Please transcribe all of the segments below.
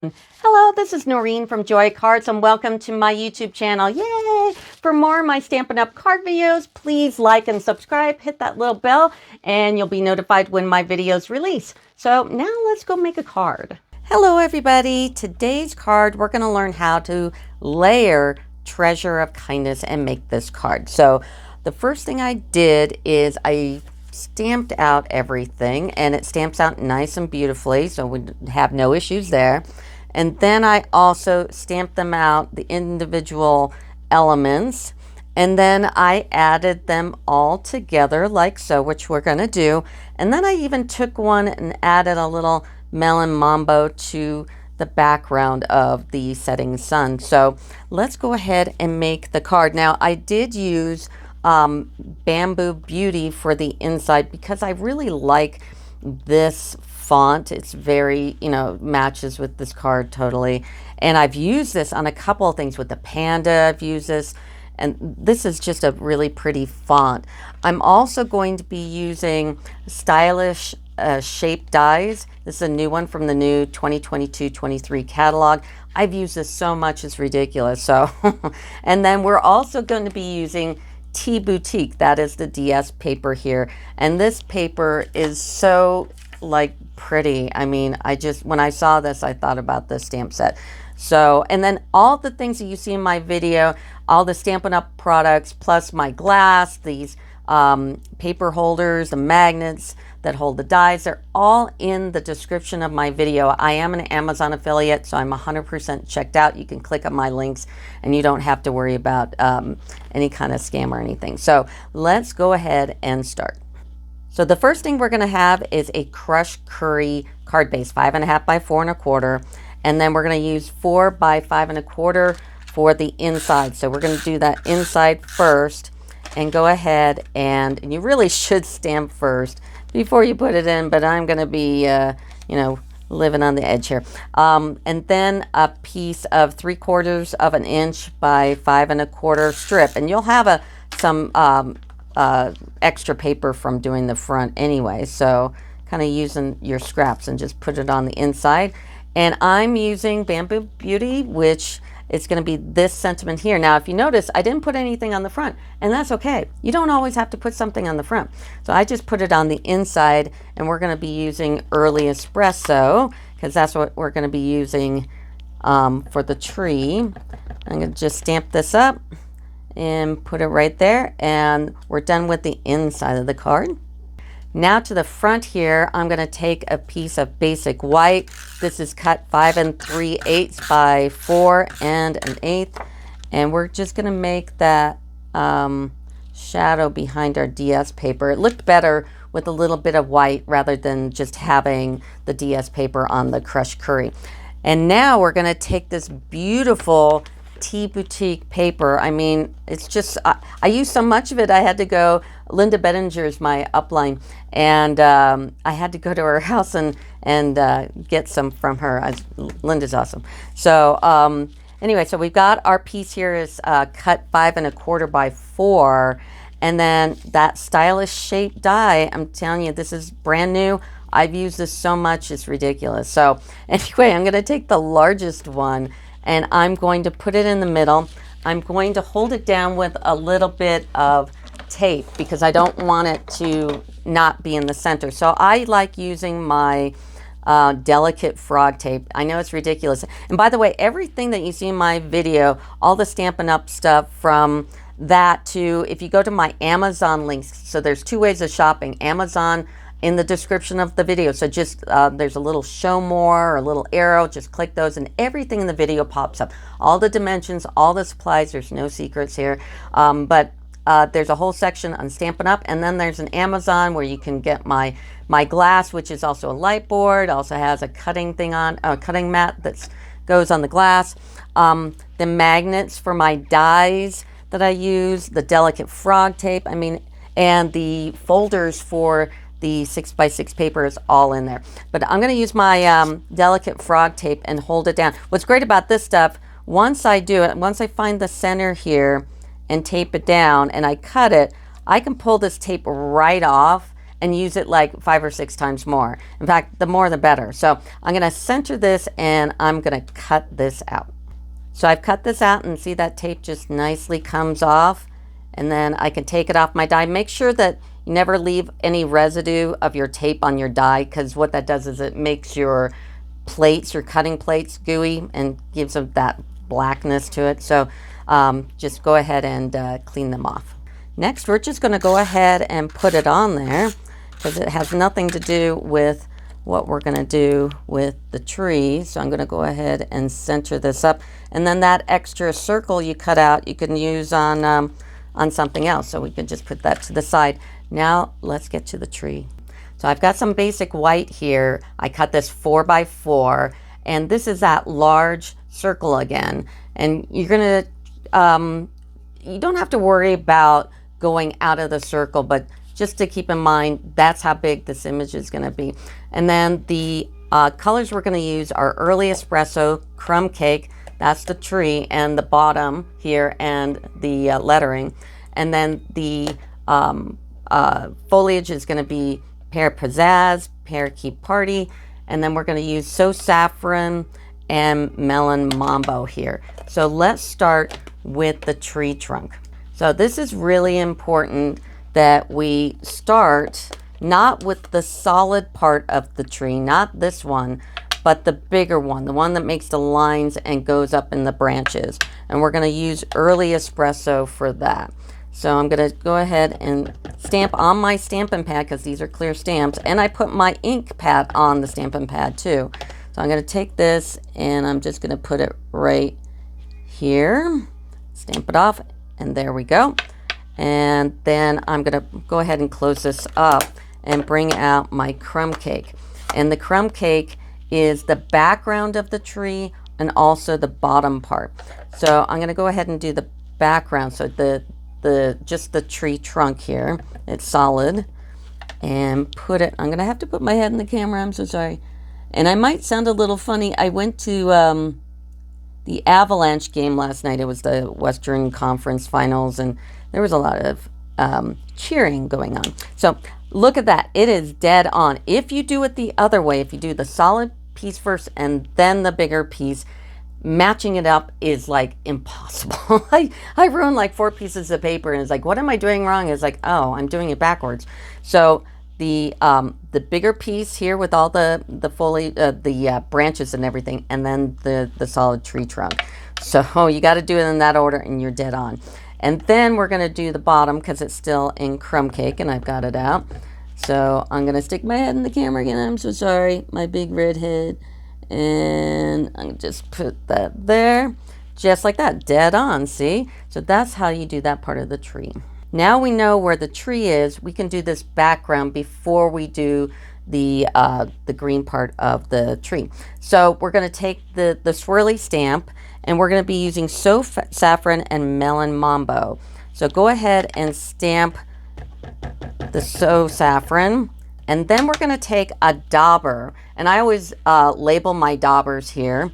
Hello, this is Noreen from Joy Cards and welcome to my YouTube channel. Yay! For more of my Stampin' Up! Card videos, please like and subscribe, hit that little bell, and you'll be notified when my videos release. So now let's go make a card. Hello everybody! Today's card, we're going to learn how to layer Treasure of Kindness and make this card. So the first thing I did is I stamped out everything, and it stamps out nice and beautifully, so we have no issues there. And then I also stamped them out, the individual elements, and then I added them all together like so, which we're going to do. And then I even took one and added a little melon mambo to the background of the setting sun. So let's go ahead and make the card. Now I did use Bamboo Beauty for the inside because I really like this font. It's very, matches with this card totally. And I've used this on a couple of things with the panda. I've used this, and this is just a really pretty font. I'm also going to be using Stylish Shape Dies. This is a new one from the new 2022-23 catalog. I've used this so much, it's ridiculous. So, and then we're also going to be using Tea Boutique. That is the DS paper here. And this paper is so pretty. I mean, when I saw this, I thought about this stamp set. So, and then all the things that you see in my video, all the Stampin' Up! Products, plus my glass, these paper holders, the magnets that hold the dies, they're all in the description of my video. I am an Amazon affiliate, so I'm 100% checked out. You can click on my links and you don't have to worry about any kind of scam or anything. So let's go ahead and start. So the first thing we're going to have is a crushed curry card base, 5.5 by 4.25, and then we're going to use 4 by 5.25 for the inside. So we're going to do that inside first, and go ahead and you really should stamp first before you put it in, but I'm going to be, living on the edge here. And then a piece of 3/4 of an inch by 5.25 strip, and you'll have some extra paper from doing the front anyway, so kind of using your scraps and just put it on the inside. And I'm using Bamboo Beauty, which is going to be this sentiment here. Now if you notice, I didn't put anything on the front, and that's okay. You don't always have to put something on the front, so I just put it on the inside. And we're going to be using Early Espresso because that's what we're going to be using for the tree. I'm going to just stamp this up and put it right there, and we're done with the inside of the card. Now to the front here, I'm going to take a piece of basic white. This is cut 5 3/8 by 4 1/8, and we're just going to make that shadow behind our DS paper. It looked better with a little bit of white rather than just having the DS paper on the crushed curry. And now we're going to take this beautiful Tea Boutique paper. I mean, it's just, I use so much of it, I had to go, Linda Bettinger is my upline, and I had to go to her house and get some from her. Linda's awesome. So anyway, so we've got our piece here is cut 5.25 by 4, and then that Stylish Shape die, I'm telling you, this is brand new. I've used this so much, it's ridiculous. So anyway, I'm going to take the largest one, and I'm going to put it in the middle. I'm going to hold it down with a little bit of tape because I don't want it to not be in the center. So I like using my delicate frog tape. I know it's ridiculous. And by the way, everything that you see in my video, all the Stampin' Up! Stuff from that to, if you go to my Amazon links, so there's 2 ways of shopping. Amazon in the description of the video. So just there's a little show more or a little arrow, just click those and everything in the video pops up. All the dimensions, all the supplies, there's no secrets here. But there's a whole section on Stampin' Up! And then there's an Amazon where you can get my glass, which is also a light board, also has a cutting thing on, a cutting mat that goes on the glass. The magnets for my dies that I use, the delicate frog tape, and the folders for the 6x6 paper is all in there. But I'm going to use my delicate frog tape and hold it down. What's great about this stuff, once I do it, once I find the center here and tape it down and I cut it, I can pull this tape right off and use it like 5 or 6 times more. In fact, the more the better. So I'm going to center this and I'm going to cut this out. So I've cut this out and see that tape just nicely comes off, and then I can take it off my die. Make sure that you never leave any residue of your tape on your die, because what that does is it makes your plates, your cutting plates, gooey and gives them that blackness to it. So just go ahead and clean them off. Next, we're just going to go ahead and put it on there, because it has nothing to do with what we're going to do with the tree. So I'm going to go ahead and center this up, and then that extra circle you cut out you can use on something else. So we can just put that to the side. Now let's get to the tree. So I've got some basic white here. I cut this 4 by 4, and this is that large circle again. And you're going to, you don't have to worry about going out of the circle, but just to keep in mind, that's how big this image is going to be. And then the colors we're going to use are Early Espresso, Crumb Cake, that's the tree, and the bottom here, and the lettering. And then the foliage is going to be Pear Pizzazz, Parakeet Party, and then we're going to use So Saffron and Melon Mambo here. So let's start with the tree trunk. So this is really important that we start not with the solid part of the tree, not this one, but the bigger one, the one that makes the lines and goes up in the branches. And we're going to use Early Espresso for that. So I'm going to go ahead and stamp on my Stampin' Pad, because these are clear stamps, and I put my ink pad on the Stampin' Pad too. So I'm going to take this and I'm just going to put it right here, stamp it off, and there we go. And then I'm going to go ahead and close this up and bring out my crumb cake. And the crumb cake is the background of the tree and also the bottom part. So I'm going to go ahead and do the background. So just the tree trunk here, it's solid, and put it, I'm going to have to put my head in the camera, I'm so sorry. And I might sound a little funny. I went to the Avalanche game last night. It was the Western Conference Finals, and there was a lot of cheering going on. So look at that. It is dead on. If you do it the other way, if you do the solid piece first and then the bigger piece, matching it up is like impossible. I ruined like 4 pieces of paper, and it's like, what am I doing wrong? It's like, oh, I'm doing it backwards. So the bigger piece here with all the foliage, the branches and everything, and then the solid tree trunk. So you got to do it in that order, and you're dead on. And then we're going to do the bottom, because it's still in crumb cake, and I've got it out. So I'm going to stick my head in the camera again. I'm so sorry, my big red head. And I'm just put that there, just like that, dead on, see? So that's how you do that part of the tree. Now we know where the tree is, we can do this background before we do the green part of the tree. So we're going to take the swirly stamp, and we're going to be using So Saffron and Melon Mambo. So go ahead and stamp the So Saffron. And then we're going to take a dauber, and I always label my daubers here.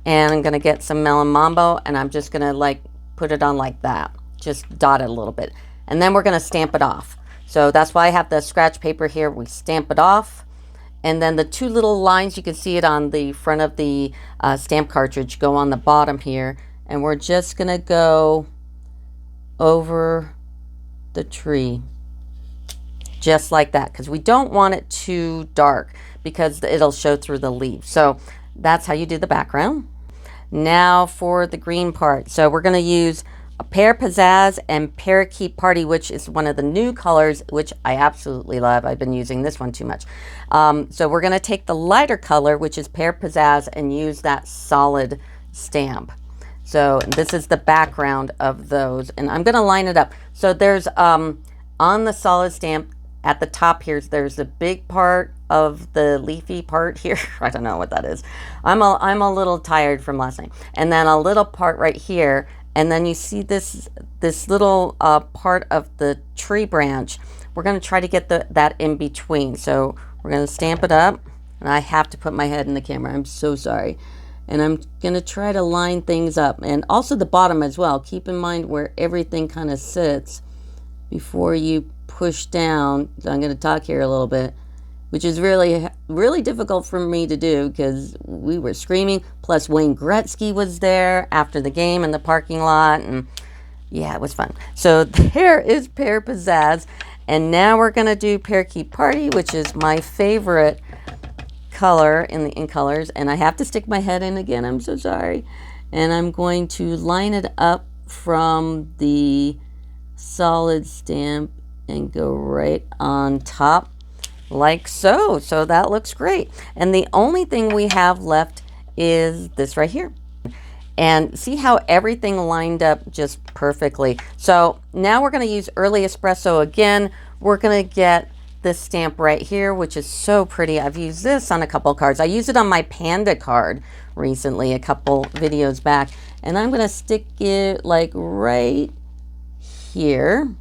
And I'm going to get some Melon Mambo, and I'm just going to like put it on like that, just dot it a little bit. And then we're going to stamp it off. So that's why I have the scratch paper here. We stamp it off, and then the 2 little lines, you can see it on the front of the stamp cartridge, go on the bottom here. And we're just going to go over the tree. Just like that, because we don't want it too dark, because it'll show through the leaves. So that's how you do the background. Now for the green part. So we're going to use a Pear Pizzazz and Parakeet Party, which is one of the new colors, which I absolutely love. I've been using this one too much. So we're going to take the lighter color, which is Pear Pizzazz, and use that solid stamp. So this is the background of those, and I'm going to line it up. So there's on the solid stamp, at the top here, there's a big part of the leafy part here. I don't know what that is. I'm a little tired from last night. And then a little part right here. And then you see this little part of the tree branch. We're going to try to get that in between. So we're going to stamp it up. And I have to put my head in the camera. I'm so sorry. And I'm going to try to line things up. And also the bottom as well. Keep in mind where everything kind of sits. before you push down. So I'm going to talk here a little bit, which is really, really difficult for me to do because we were screaming. Plus Wayne Gretzky was there after the game in the parking lot, and yeah, it was fun. So there is Pear Pizzazz, and now we're going to do Pear Keep Party, which is my favorite color in colors, and I have to stick my head in again. I'm so sorry. And I'm going to line it up from the solid stamp and go right on top like so. So that looks great. And the only thing we have left is this right here. And see how everything lined up just perfectly. So now we're going to use Early Espresso again. We're going to get this stamp right here, which is so pretty. I've used this on a couple cards. I used it on my Panda card recently, a couple videos back. And I'm going to stick it like right here,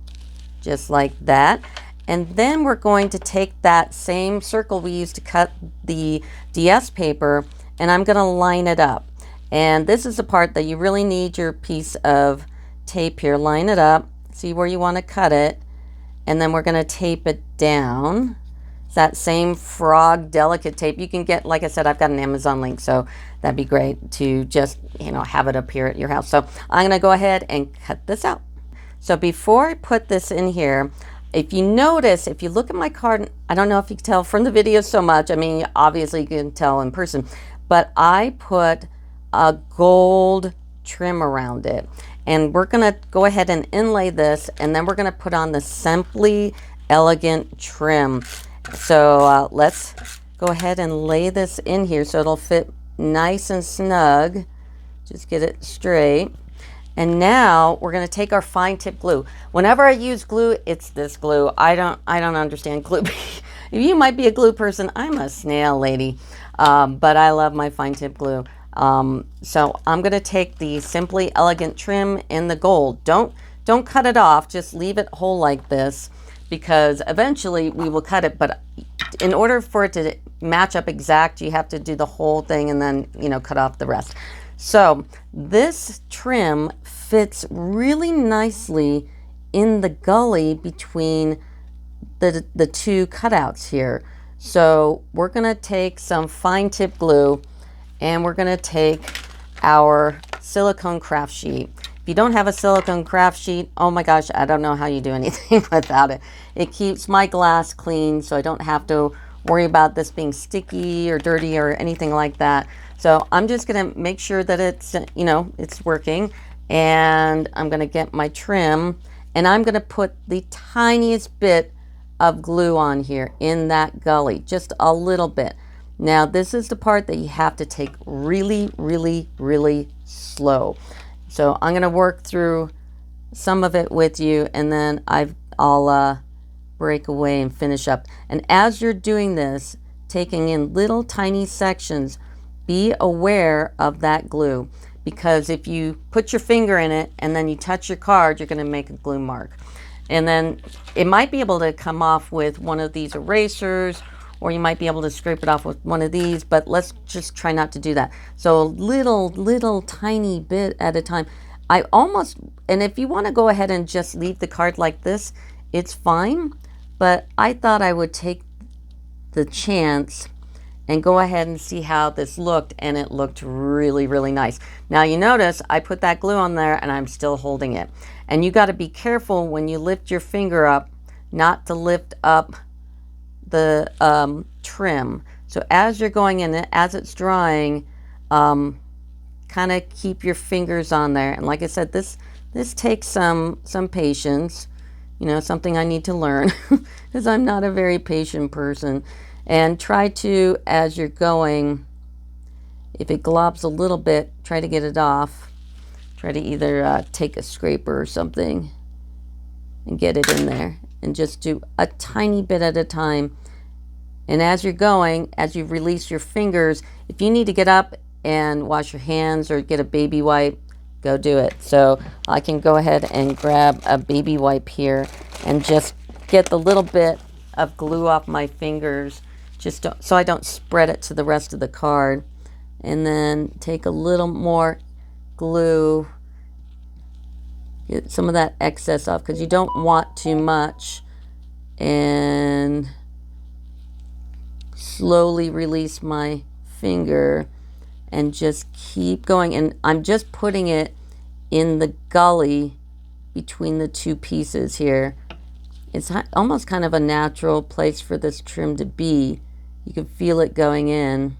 just like that. And then we're going to take that same circle we used to cut the DS paper, and I'm going to line it up. And this is the part that you really need your piece of tape here. Line it up, see where you want to cut it, and then we're going to tape it down. It's that same frog delicate tape. You can get, like I said, I've got an Amazon link, so that'd be great to just, you know, have it up here at your house. So I'm going to go ahead and cut this out. So before I put this in here, if you notice, if you look at my card, I don't know if you can tell from the video so much. I mean, obviously you can tell in person, but I put a gold trim around it, and we're going to go ahead and inlay this, and then we're going to put on the Simply Elegant trim. So let's go ahead and lay this in here so it'll fit nice and snug. Just get it straight. And now we're going to take our fine tip glue. Whenever I use glue, it's this glue. I don't understand glue. You might be a glue person. I'm a snail lady, but I love my fine tip glue. So I'm going to take the Simply Elegant trim in the gold. Don't cut it off. Just leave it whole like this, because eventually we will cut it. But in order for it to match up exact, you have to do the whole thing and then, you know, cut off the rest. So this trim fits really nicely in the gully between the two cutouts here. So we're going to take some fine tip glue, and we're going to take our silicone craft sheet. If you don't have a silicone craft sheet, oh my gosh, I don't know how you do anything without it. It keeps my glass clean, so I don't have to worry about this being sticky or dirty or anything like that. So I'm just going to make sure that it's, you know, it's working. And I'm going to get my trim, and I'm going to put the tiniest bit of glue on here in that gully, just a little bit. Now this is the part that you have to take really, really, really slow. So I'm going to work through some of it with you, and then I'll break away and finish up. And as you're doing this, taking in little tiny sections, be aware of that glue, because if you put your finger in it and then you touch your card, you're going to make a glue mark. And then it might be able to come off with one of these erasers, or you might be able to scrape it off with one of these, but let's just try not to do that. So little tiny bit at a time. And if you want to go ahead and just leave the card like this, it's fine, but I thought I would take the chance and go ahead and see how this looked, and it looked really, really nice. Now you notice I put that glue on there and I'm still holding it. And you got to be careful when you lift your finger up not to lift up the trim. So as you're going in, as it's drying, kind of keep your fingers on there. And like I said, this takes some patience, you know, something I need to learn because I'm not a very patient person. And try to, as you're going, if it globs a little bit, try to get it off. Try to either take a scraper or something and get it in there. And just do a tiny bit at a time. And as you're going, as you release your fingers, if you need to get up and wash your hands or get a baby wipe, go do it. So I can go ahead and grab a baby wipe here and just get the little bit of glue off my fingers, just so I don't spread it to the rest of the card. And then take a little more glue Get some of that excess off because you don't want too much. And slowly release my finger and just keep going. And I'm just putting it in the gully between the two pieces here. It's almost kind of a natural place for this trim to be. You can feel it going in,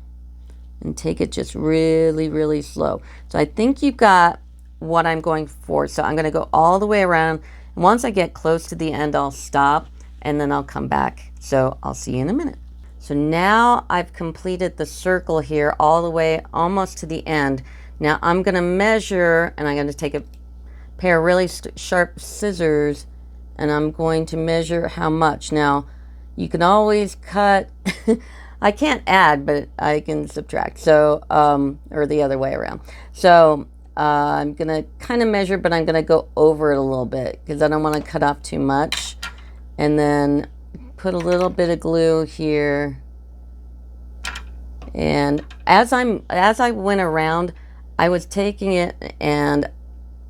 and take it just really, really slow. So I think you got what I'm going for. So I'm going to go all the way around. And once I get close to the end, I'll stop and then I'll come back. So I'll see you in a minute. So now I've completed the circle here all the way almost to the end. Now I'm going to measure, and I'm going to take a pair of really sharp scissors, and I'm going to measure how much. Now you can always cut. I can't add, but I can subtract. So, or the other way around. So I'm going to kind of measure, but I'm going to go over it a little bit because I don't want to cut off too much. And then put a little bit of glue here. And as I went around, I was taking it, and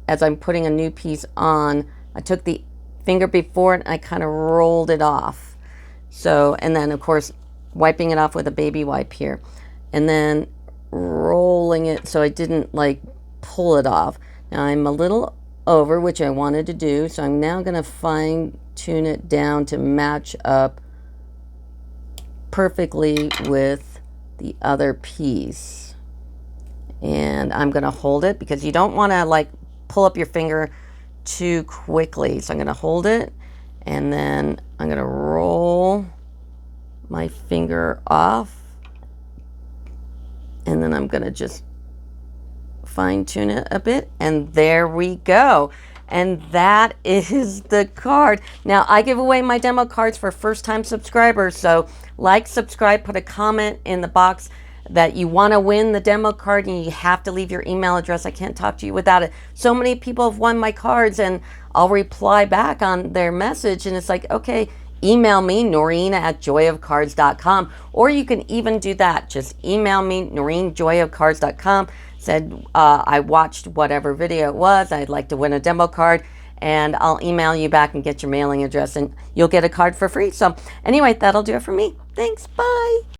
as I'm putting a new piece on, I took the finger before it and I kind of rolled it off. So, and then of course, wiping it off with a baby wipe here, and then rolling it so I didn't like pull it off. Now I'm a little over, which I wanted to do, so I'm now going to fine tune it down to match up perfectly with the other piece. And I'm going to hold it because you don't want to like pull up your finger too quickly. So I'm going to hold it, and then I'm going to roll my finger off, and then I'm going to just fine tune it a bit, and there we go. And that is the card. Now I give away my demo cards for first time subscribers, so like, subscribe, put a comment in the box that you want to win the demo card, and you have to leave your email address. I can't talk to you without it. So many people have won my cards, and I'll reply back on their message, and it's like, okay, email me, Noreen@joyofcards.com, or you can even do that. Just email me, Noreen@joyofcards.com. Said I watched whatever video it was. I'd like to win a demo card, and I'll email you back and get your mailing address, and you'll get a card for free. So anyway, that'll do it for me. Thanks. Bye.